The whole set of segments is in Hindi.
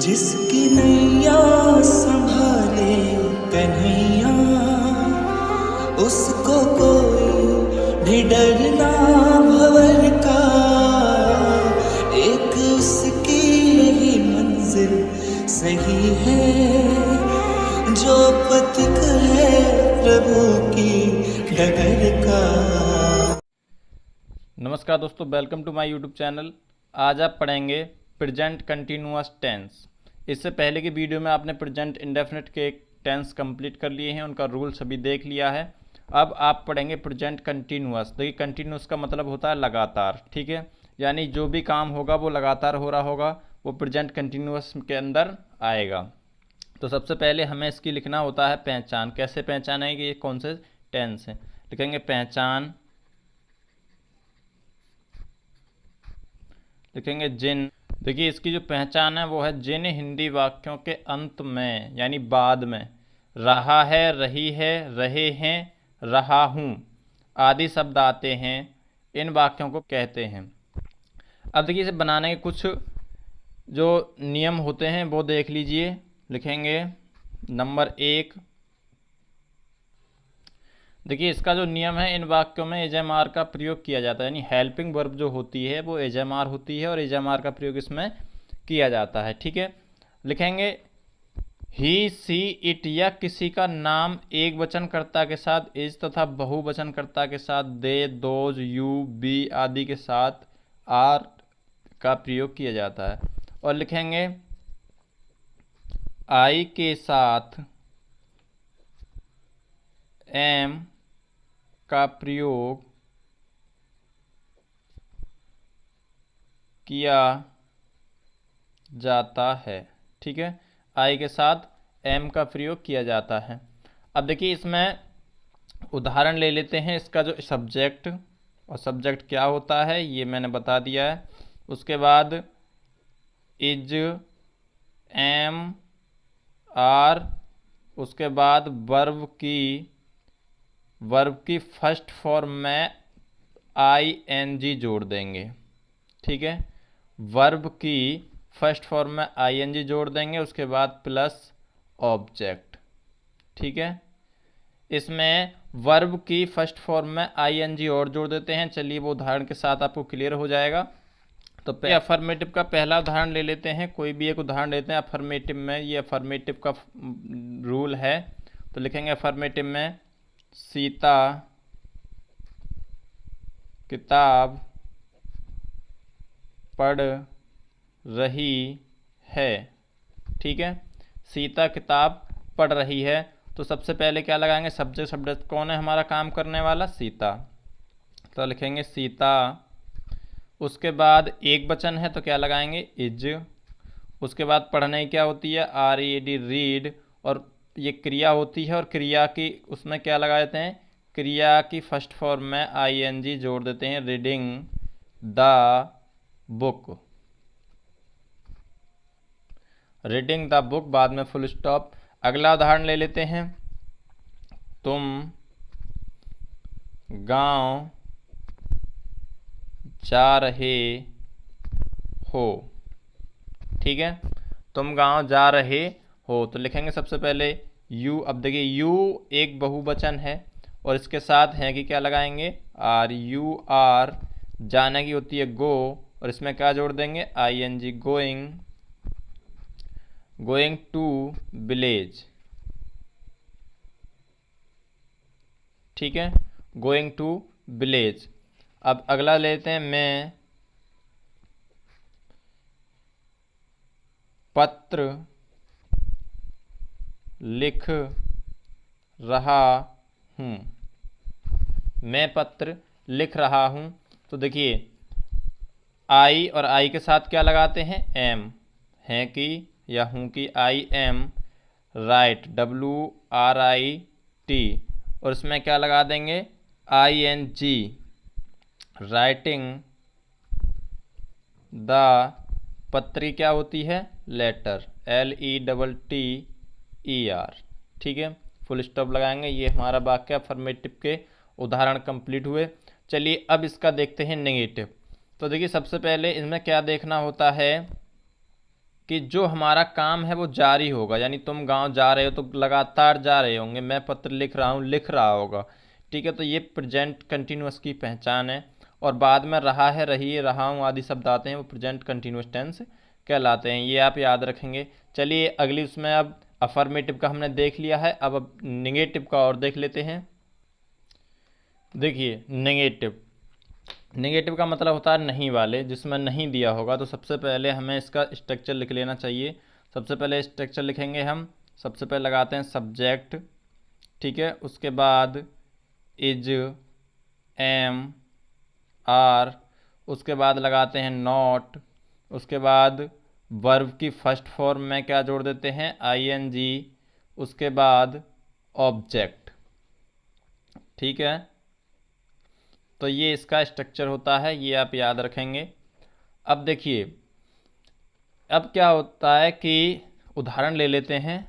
जिसकी नैया संभाले कन्हैया, उसको कोई भी डर ना भंवर का। एक उसकी ही मंजिल सही है, जो पथिक है प्रभु की डगर का। नमस्कार दोस्तों, welcome to my YouTube channel. आज आप पढ़ेंगे प्रेजेंट कंटिन्यूअस टेंस। इससे पहले की वीडियो में आपने प्रेजेंट इंडेफिनिट के टेंस कंप्लीट कर लिए हैं, उनका रूल सभी देख लिया है। अब आप पढ़ेंगे प्रेजेंट कंटिन्यूअस। देखिए, कंटिन्यूअस का मतलब होता है लगातार, ठीक है। यानी जो भी काम होगा वो लगातार हो रहा होगा, वो प्रेजेंट कंटिन्यूअस के अंदर आएगा। तो सबसे पहले हमें इसकी लिखना होता है पहचान। कैसे पहचानेंगे कि ये कौन से टेंस हैं? लिखेंगे पहचान, लिखेंगे जिन। देखिए, इसकी जो पहचान है वो है जिन हिंदी वाक्यों के अंत में यानी बाद में रहा है, रही है, रहे हैं, रहा हूँ आदि शब्द आते हैं, इन वाक्यों को कहते हैं। अब देखिए, इसे बनाने के कुछ जो नियम होते हैं वो देख लीजिए। लिखेंगे नंबर 1। देखिए, इसका जो नियम है, इन वाक्यों में एजएमआर का प्रयोग किया जाता है, यानी हेल्पिंग वर्ब जो होती है वो एजएमआर होती है और एजएमआर का प्रयोग इसमें किया जाता है, ठीक है। लिखेंगे ही, सी, इट या किसी का नाम एक वचनकर्ता के साथ इज तथा बहुवचनकर्ता के साथ दे, दोज, यू, बी आदि के साथ आर का प्रयोग किया जाता है। और लिखेंगे आई के साथ एम का प्रयोग किया जाता है, ठीक है। आई के साथ एम का प्रयोग किया जाता है। अब देखिए, इसमें उदाहरण ले लेते हैं। इसका जो सब्जेक्ट, और सब्जेक्ट क्या होता है ये मैंने बता दिया है। उसके बाद इज, एम, आर, उसके बाद वर्ब की फर्स्ट फॉर्म में आईएनजी जोड़ देंगे, ठीक है। वर्ब की फर्स्ट फॉर्म में आईएनजी जोड़ देंगे, उसके बाद प्लस ऑब्जेक्ट, ठीक है। इसमें वर्ब की फर्स्ट फॉर्म में आईएनजी और जोड़ देते हैं। चलिए, वो उदाहरण के साथ आपको क्लियर हो जाएगा। तो अफर्मेटिव का पहला उदाहरण ले लेते हैं। कोई भी एक उदाहरण लेते हैं अफर्मेटिव में। ये अफर्मेटिव का रूल है। तो लिखेंगे अफर्मेटिव में सीता किताब पढ़ रही है, ठीक है। सीता किताब पढ़ रही है, तो सबसे पहले क्या लगाएंगे? सब्जेक्ट। सब्जेक्ट कौन है हमारा काम करने वाला? सीता। तो लिखेंगे सीता। उसके बाद एक वचन है तो क्या लगाएंगे? इज। उसके बाद पढ़ने की क्या होती है? RED, read. और ये क्रिया होती है, और क्रिया की उसमें क्या लगा देते हैं? क्रिया की फर्स्ट फॉर्म में ING जोड़ देते हैं, reading the book. Reading the book, बाद में फुल स्टॉप। अगला उदाहरण ले लेते हैं। तुम गांव जा रहे हो, ठीक है। तुम गांव जा रहे हो, तो लिखेंगे सबसे पहले यू। अब देखिए, यू एक बहुवचन है और इसके साथ है कि क्या लगाएंगे? RUR। जाने की होती है गो, और इसमें क्या जोड़ देंगे? ING, गोइंग टू विलेज, ठीक है। Going to village. अब अगला लेते हैं मैं पत्र लिख रहा हूँ। मैं पत्र लिख रहा हूँ। तो देखिए, आई और आई के साथ क्या लगाते हैं? एम। है कि या हूँ कि, आई एम राइट, WRIT। और इसमें क्या लगा देंगे? ING, writing the. पत्री क्या होती है? लेटर, LETTER, ठीक है। फुल स्टॉप लगाएंगे। ये हमारा वाक्य अफर्मेटिव के उदाहरण कंप्लीट हुए। चलिए, अब इसका देखते हैं नेगेटिव। तो देखिए, सबसे पहले इसमें क्या देखना होता है कि जो हमारा काम है वो जारी होगा, यानी तुम गांव जा रहे हो तो लगातार जा रहे होंगे, मैं पत्र लिख रहा हूँ लिख रहा होगा। ठीक है, तो ये प्रेजेंट कंटिन्यूअस की पहचान है। और बाद में रहा है, रही है, रहा हूँ आदि शब्द आते हैं, वो प्रेजेंट कंटिन्यूअस टेंस कहलाते हैं। ये आप याद रखेंगे। चलिए अगली उसमें अब अफर्मेटिव का हमने देख लिया है, अब निगेटिव का और देख लेते हैं। देखिए नेगेटिव, नेगेटिव का मतलब होता है नहीं वाले, जिसमें नहीं दिया होगा। तो सबसे पहले हमें इसका स्ट्रक्चर लिख लेना चाहिए। सबसे पहले स्ट्रक्चर लिखेंगे हम। सबसे पहले लगाते हैं सब्जेक्ट, ठीक है, उसके बाद इज, एम, आर, उसके बाद लगाते हैं नॉट, उसके बाद वर्ब की फर्स्ट फॉर्म में क्या जोड़ देते हैं, आईएनजी, उसके बाद ऑब्जेक्ट। ठीक है, तो ये इसका स्ट्रक्चर होता है, ये आप याद रखेंगे। अब देखिए अब क्या होता है कि उदाहरण ले लेते हैं।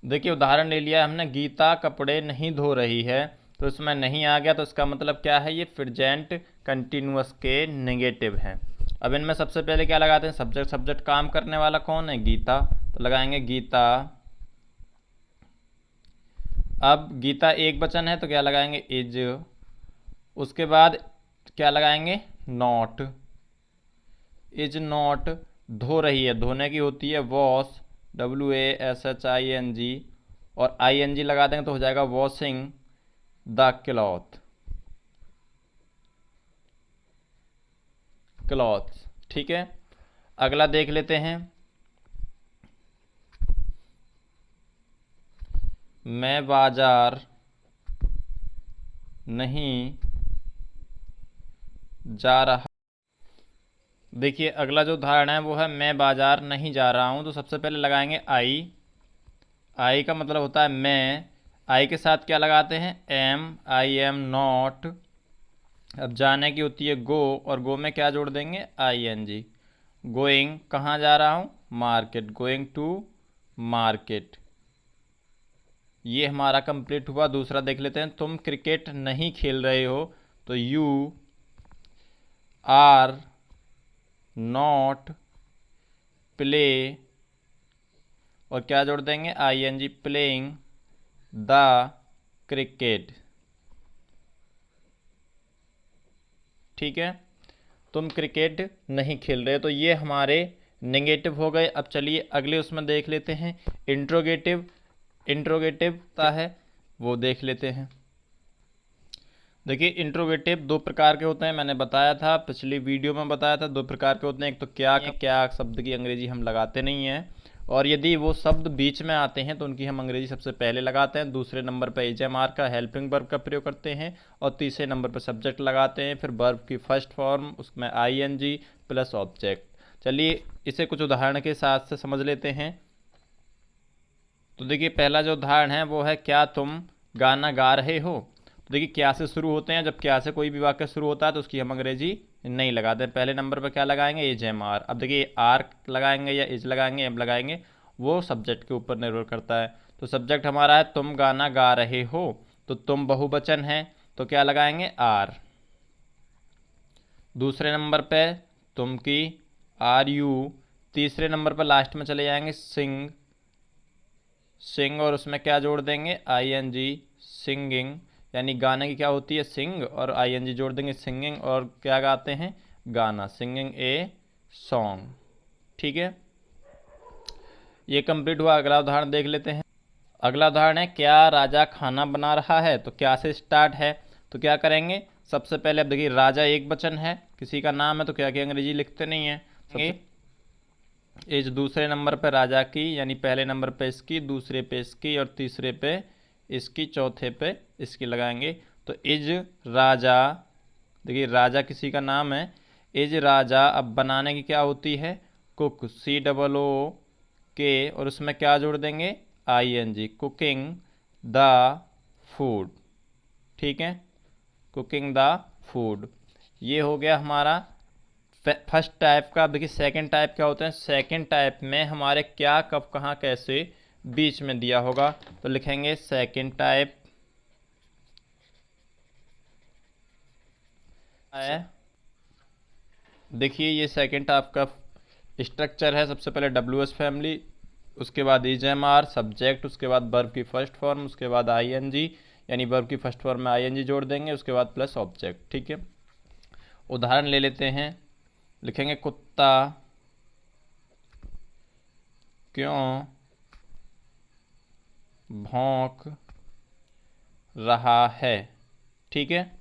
देखिए उदाहरण ले लिया हमने, गीता कपड़े नहीं धो रही है, तो इसमें नहीं आ गया, तो इसका मतलब क्या है, ये प्रेजेंट कंटिन्यूअस के नेगेटिव हैं। अब इनमें सबसे पहले क्या लगाते हैं, सब्जेक्ट। सब्जेक्ट काम करने वाला कौन है, गीता, तो लगाएंगे गीता। अब गीता एक वचन है तो क्या लगाएंगे, इज। उसके बाद क्या लगाएंगे, नॉट। इज नॉट धो रही है, धोने की होती है वॉश, WASHING, और ING लगा देंगे तो हो जाएगा वॉशिंग द क्लॉथ, क्लॉथ्स। ठीक है, अगला देख लेते हैं। मैं बाजार नहीं जा रहा। देखिए अगला जो उदाहरण है वो है मैं बाजार नहीं जा रहा हूँ, तो सबसे पहले लगाएंगे आई। आई का मतलब होता है मैं, आई के साथ क्या लगाते हैं, एम, आई एम नॉट। अब जाने की होती है गो, और गो में क्या जोड़ देंगे, ING। गोइंग, कहाँ जा रहा हूँ, मार्केट, गोइंग टू मार्केट। ये हमारा कंप्लीट हुआ। दूसरा देख लेते हैं, तुम क्रिकेट नहीं खेल रहे हो, तो यू आर नॉट प्ले, और क्या जोड़ देंगे, ING, प्लेइंग द क्रिकेट। ठीक है, तुम क्रिकेट नहीं खेल रहे, तो ये हमारे नेगेटिव हो गए। अब चलिए अगले उसमें देख लेते हैं, इंट्रोगेटिव। इंट्रोगेटिव का है वो देख लेते हैं। देखिए इंट्रोगेटिव दो प्रकार के होते हैं, मैंने बताया था, पिछली वीडियो में बताया था, दो प्रकार के होते हैं। एक तो क्या शब्द की अंग्रेजी हम लगाते नहीं हैं, और यदि वो शब्द बीच में आते हैं तो उनकी हम अंग्रेजी सबसे पहले लगाते हैं। दूसरे नंबर पर HMR का हेल्पिंग वर्ब का प्रयोग करते हैं, और तीसरे नंबर पर सब्जेक्ट लगाते हैं, फिर वर्ब की फर्स्ट फॉर्म, उसमें ING प्लस ऑब्जेक्ट। चलिए इसे कुछ उदाहरण के साथ से समझ लेते हैं। तो देखिए पहला जो उदाहरण है वो है, क्या तुम गाना गा रहे हो। तो देखिए क्या से शुरू होते हैं, जब क्या से कोई भी वाक्य शुरू होता है तो उसकी हम अंग्रेजी नहीं लगाते। पहले नंबर पर क्या लगाएंगे, HMR। अब देखिए आर लगाएंगे या इज लगाएंगे, एम लगाएंगे, वो सब्जेक्ट के ऊपर निर्भर करता है। तो सब्जेक्ट हमारा है तुम गाना गा रहे हो, तो तुम बहुवचन है तो क्या लगाएंगे, आर। दूसरे नंबर पे तुम की, RU। तीसरे नंबर पर लास्ट में चले जाएंगे, सिंग, सिंग, और उसमें क्या जोड़ देंगे, ING, सिंगिंग, यानी गाने की क्या होती है, सिंग, और ING जोड़ देंगे, सिंगिंग, और क्या गाते हैं, गाना, सिंगिंग ए सॉन्ग। ठीक है, ये कंप्लीट हुआ। अगला उदाहरण देख लेते हैं। अगला उदाहरण है, क्या राजा खाना बना रहा है, तो क्या से स्टार्ट है, तो क्या करेंगे, सबसे पहले अब देखिए राजा एक वचन है, किसी का नाम है, तो क्या की अंग्रेजी लिखते नहीं है, इज दूसरे नंबर पे राजा की, यानी पहले नंबर पे इसकी, दूसरे पे इसकी, और तीसरे पे इसकी, चौथे पे इसकी लगाएंगे। तो इज राजा, देखिए राजा किसी का नाम है, इज राजा। अब बनाने की क्या होती है, कुक, COOK, और उसमें क्या जोड़ देंगे, ING, कुकिंग द फूड। ठीक है, कुकिंग द फूड। ये हो गया हमारा फर्स्ट टाइप का। देखिए सेकंड टाइप क्या होते हैं, सेकंड टाइप में हमारे क्या, कब, कहाँ, कैसे बीच में दिया होगा, तो लिखेंगे सेकंड टाइप है। देखिए ये सेकंड टाइप का स्ट्रक्चर है सबसे पहले WH फैमिली, उसके बाद इज एम आर सब्जेक्ट, उसके बाद वर्ब की फर्स्ट फॉर्म, उसके बाद ING यानी वर्ब की फर्स्ट फॉर्म में ING जोड़ देंगे, उसके बाद प्लस ऑब्जेक्ट। ठीक है, उदाहरण ले लेते हैं। लिखेंगे कुत्ता क्यों भौंक रहा है। ठीक है,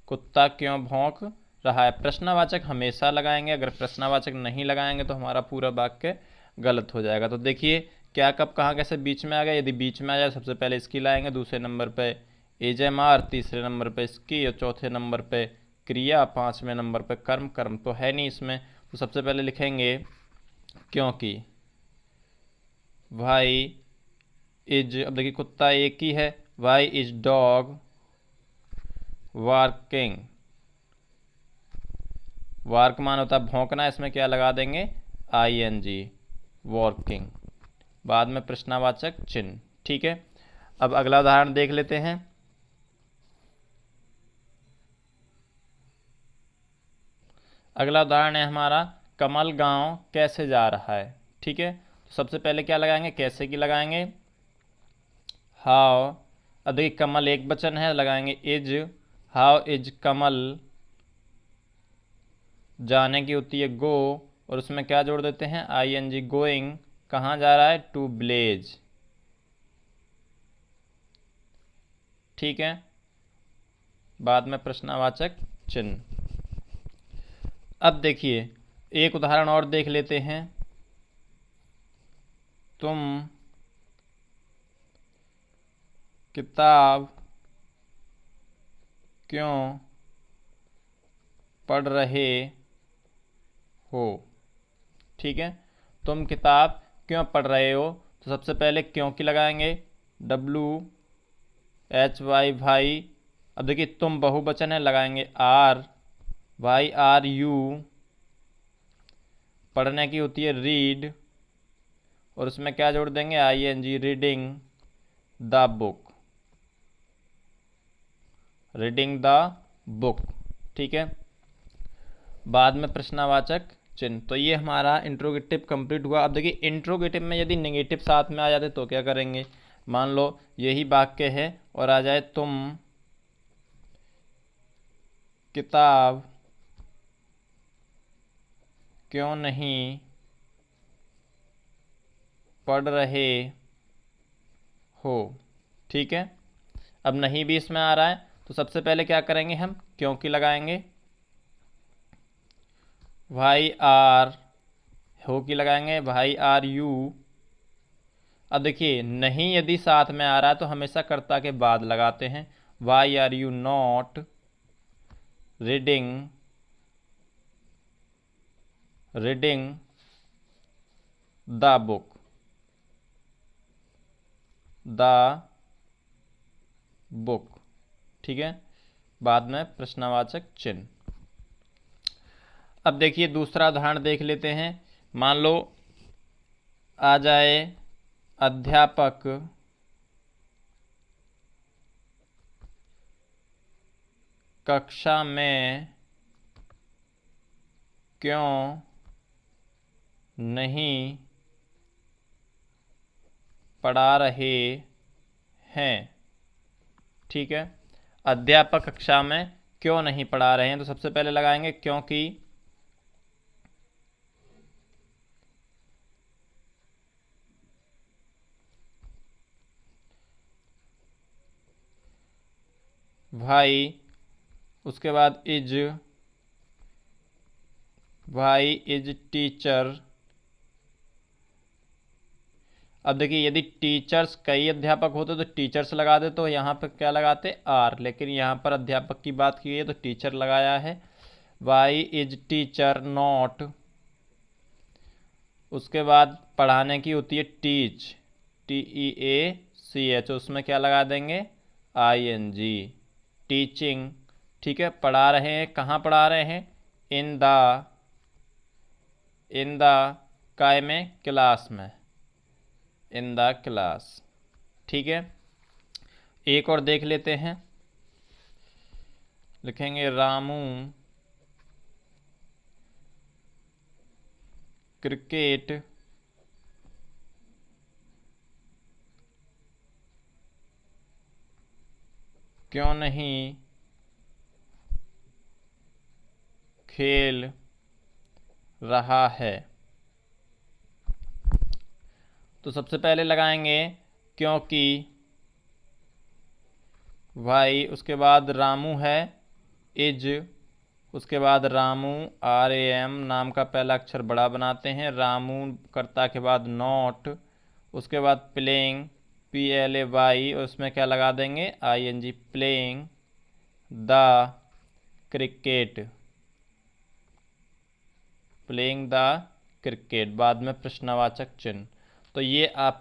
कुत्ता क्यों भौंक रहा है। प्रश्नवाचक हमेशा लगाएंगे, अगर प्रश्नवाचक नहीं लगाएंगे तो हमारा पूरा वाक्य गलत हो जाएगा। तो देखिए क्या कब कहाँ कैसे बीच में आ गया। यदि बीच में आ जाए सबसे पहले इसकी लाएंगे, दूसरे नंबर पे एजएमआर, तीसरे नंबर पे इसकी, और चौथे नंबर पे क्रिया, पांचवें नंबर पे कर्म। कर्म तो है नहीं इसमें, तो सबसे पहले लिखेंगे क्योंकि भाई इज, अब देखिए कुत्ता एक ही है, why is dog working. Work मान होता है भौंकना, इसमें क्या लगा देंगे ING वर्किंग, बाद में प्रश्नवाचक चिन्ह। ठीक है, अब अगला उदाहरण देख लेते हैं। अगला उदाहरण है हमारा कमल गांव कैसे जा रहा है। ठीक है, तो सबसे पहले क्या लगाएंगे, कैसे की लगाएंगे हाउ। अब देखिए कमल एक वचन है, लगाएंगे इज। हाउ इज कमल, जाने की होती है गो, और उसमें क्या जोड़ देते हैं ING गोइंग, कहाँ जा रहा है टू विलेज। ठीक है, बाद में प्रश्नवाचक चिन्ह। अब देखिए एक उदाहरण और देख लेते हैं। तुम किताब क्यों पढ़ रहे हो। ठीक है, तुम किताब क्यों पढ़ रहे हो, तो सबसे पहले क्यों की लगाएंगे WHY भाई। अब देखिए तुम बहुवचन है, लगाएंगे आर, YRU, पढ़ने की होती है रीड, और उसमें क्या जोड़ देंगे ING reading the book, reading the book. ठीक है, बाद में प्रश्नवाचक चिन्ह। तो ये हमारा इंट्रोगेटिव कंप्लीट हुआ। अब देखिए इंट्रोगेटिव में यदि नेगेटिव साथ में आ जाते तो क्या करेंगे। मान लो यही वाक्य है और आ जाए तुम किताब क्यों नहीं पढ़ रहे हो। ठीक है, अब नहीं भी इसमें आ रहा है तो सबसे पहले क्या करेंगे हम क्योंकि लगाएंगे, भाई आर, हो की लगाएंगे YRU। अब देखिए नहीं यदि साथ में आ रहा है तो हमेशा कर्ता के बाद लगाते हैं, YRU not reading, reading the book, the book. ठीक है, बाद में प्रश्नवाचक चिन्ह। अब देखिए दूसरा उदाहरण देख लेते हैं। मान लो आ जाए अध्यापक कक्षा में क्यों नहीं पढ़ा रहे हैं। ठीक है, अध्यापक कक्षा में क्यों नहीं पढ़ा रहे हैं, तो सबसे पहले लगाएंगे क्योंकि भाई, उसके बाद इज, भाई इज टीचर। अब देखिए यदि टीचर्स कई अध्यापक होते तो टीचर्स लगा दे, तो यहाँ पर क्या लगाते आर, लेकिन यहाँ पर अध्यापक की बात की है तो टीचर लगाया है। वाई इज टीचर नॉट, उसके बाद पढ़ाने की होती है टीच, TEACH, उसमें क्या लगा देंगे ING टीचिंग। ठीक है, पढ़ा रहे हैं, कहाँ पढ़ा रहे हैं इन द काय में क्लास में, इन द क्लास। ठीक है, एक और देख लेते हैं। लिखेंगे रामू क्रिकेट क्यों नहीं खेल रहा है। तो सबसे पहले लगाएंगे क्योंकि, भाई उसके बाद रामू है, इज, उसके बाद रामू RAM, नाम का पहला अक्षर बड़ा बनाते हैं, रामू कर्ता के बाद नॉट, उसके बाद प्लेइंग PLAY, उसमें क्या लगा देंगे ING, playing the cricket, playing the cricket, बाद में प्रश्नवाचक चिन्ह। तो ये आप